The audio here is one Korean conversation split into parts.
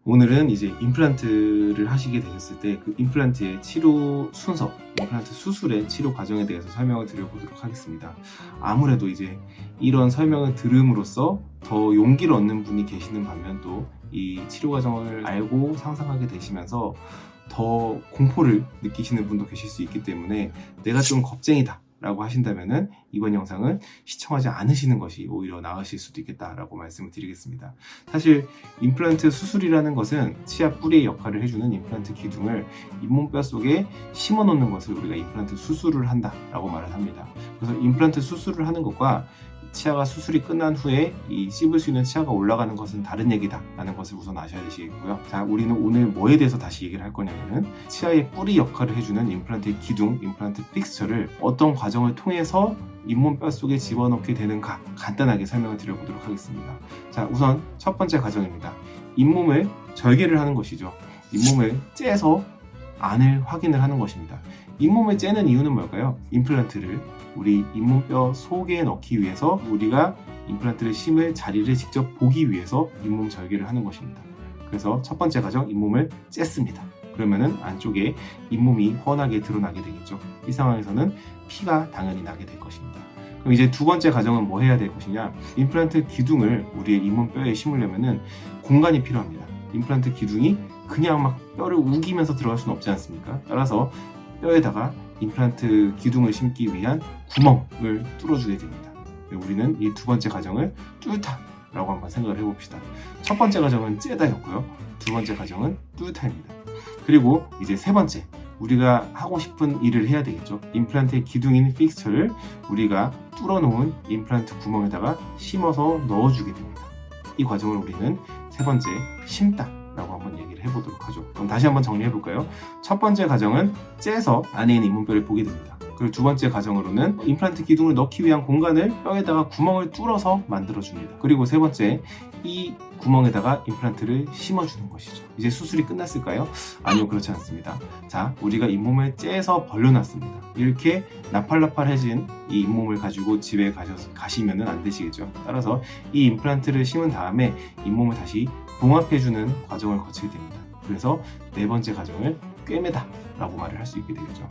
오늘은 이제 임플란트를 하시게 되셨을 때 그 임플란트의 치료 순서, 임플란트 수술의 치료 과정에 대해서 설명을 드려보도록 하겠습니다. 아무래도 이제 이런 설명을 들음으로써 더 용기를 얻는 분이 계시는 반면 또 이 치료 과정을 알고 상상하게 되시면서 더 공포를 느끼시는 분도 계실 수 있기 때문에 내가 좀 겁쟁이다 라고 하신다면은 이번 영상은 시청하지 않으시는 것이 오히려 나으실 수도 있겠다라고 말씀을 드리겠습니다. 사실 임플란트 수술이라는 것은 치아 뿌리의 역할을 해주는 임플란트 기둥을 잇몸뼈 속에 심어 놓는 것을 우리가 임플란트 수술을 한다라고 말을 합니다. 그래서 임플란트 수술을 하는 것과 치아가 수술이 끝난 후에 이 씹을 수 있는 치아가 올라가는 것은 다른 얘기다 라는 것을 우선 아셔야 되시겠고요. 자, 우리는 오늘 뭐에 대해서 다시 얘기를 할 거냐면은 치아의 뿌리 역할을 해주는 임플란트의 기둥, 임플란트 픽스처를 어떤 과정을 통해서 잇몸뼈 속에 집어넣게 되는가 간단하게 설명을 드려보도록 하겠습니다. 자, 우선 첫 번째 과정입니다. 잇몸을 절개를 하는 것이죠. 잇몸을 째서 안을 확인을 하는 것입니다. 잇몸을 째는 이유는 뭘까요? 임플란트를 우리 잇몸뼈 속에 넣기 위해서 우리가 임플란트를 심을 자리를 직접 보기 위해서 잇몸 절개를 하는 것입니다. 그래서 첫 번째 과정 잇몸을 쨌습니다. 그러면은 안쪽에 잇몸이 훤하게 드러나게 되겠죠. 이 상황에서는 피가 당연히 나게 될 것입니다. 그럼 이제 두 번째 과정은 뭐 해야 될 것이냐? 임플란트 기둥을 우리의 잇몸뼈에 심으려면은 공간이 필요합니다. 임플란트 기둥이 그냥 막 뼈를 우기면서 들어갈 수는 없지 않습니까? 따라서 뼈에다가 임플란트 기둥을 심기 위한 구멍을 뚫어주게 됩니다. 우리는 이 두 번째 과정을 뚫다라고 한번 생각을 해봅시다. 첫 번째 과정은 째다였고요. 두 번째 과정은 뚫다입니다. 그리고 이제 세 번째, 우리가 하고 싶은 일을 해야 되겠죠. 임플란트의 기둥인 픽스처를 우리가 뚫어놓은 임플란트 구멍에다가 심어서 넣어주게 됩니다. 이 과정을 우리는 세 번째, 심다 라고 한번 얘기를 해보도록 하죠. 그럼 다시 한번 정리해볼까요? 첫 번째 과정은 째서 안에 있는 잇몸뼈를 보게 됩니다. 그리고 두 번째 과정으로는 임플란트 기둥을 넣기 위한 공간을 뼈에다가 구멍을 뚫어서 만들어줍니다. 그리고 세 번째, 이 구멍에다가 임플란트를 심어주는 것이죠. 이제 수술이 끝났을까요? 아니요, 그렇지 않습니다. 자, 우리가 잇몸을 째서 벌려놨습니다. 이렇게 나팔나팔해진 이 잇몸을 가지고 집에 가시면은 안 되시겠죠. 따라서 이 임플란트를 심은 다음에 잇몸을 다시 봉합해주는 과정을 거치게 됩니다. 그래서 네 번째 과정을 꿰매다 라고 말을 할 수 있게 되겠죠.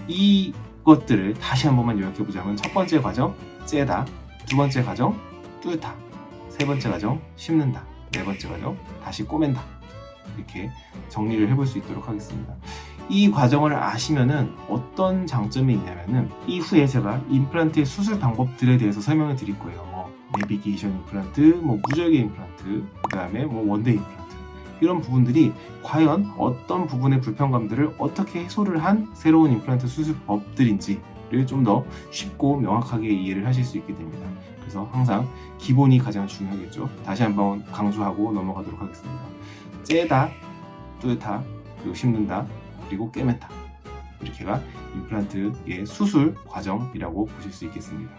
이것들을 다시 한 번만 요약해보자면 첫 번째 과정 째다, 두 번째 과정 뚫다, 세 번째 과정 심는다, 네 번째 과정 다시 꼬맨다, 이렇게 정리를 해볼 수 있도록 하겠습니다. 이 과정을 아시면은 어떤 장점이 있냐면은 이후에 제가 임플란트의 수술 방법들에 대해서 설명을 드릴 거예요. 내비게이션 임플란트, 무절개 임플란트, 그 다음에 원데이 임플란트, 이런 부분들이 과연 어떤 부분의 불편감들을 어떻게 해소를 한 새로운 임플란트 수술법들인지를 좀 더 쉽고 명확하게 이해를 하실 수 있게 됩니다. 그래서 항상 기본이 가장 중요하겠죠. 다시 한번 강조하고 넘어가도록 하겠습니다. 째다, 뚫다, 그리고 심는다, 그리고 꿰맨다, 이렇게가 임플란트의 수술 과정이라고 보실 수 있겠습니다.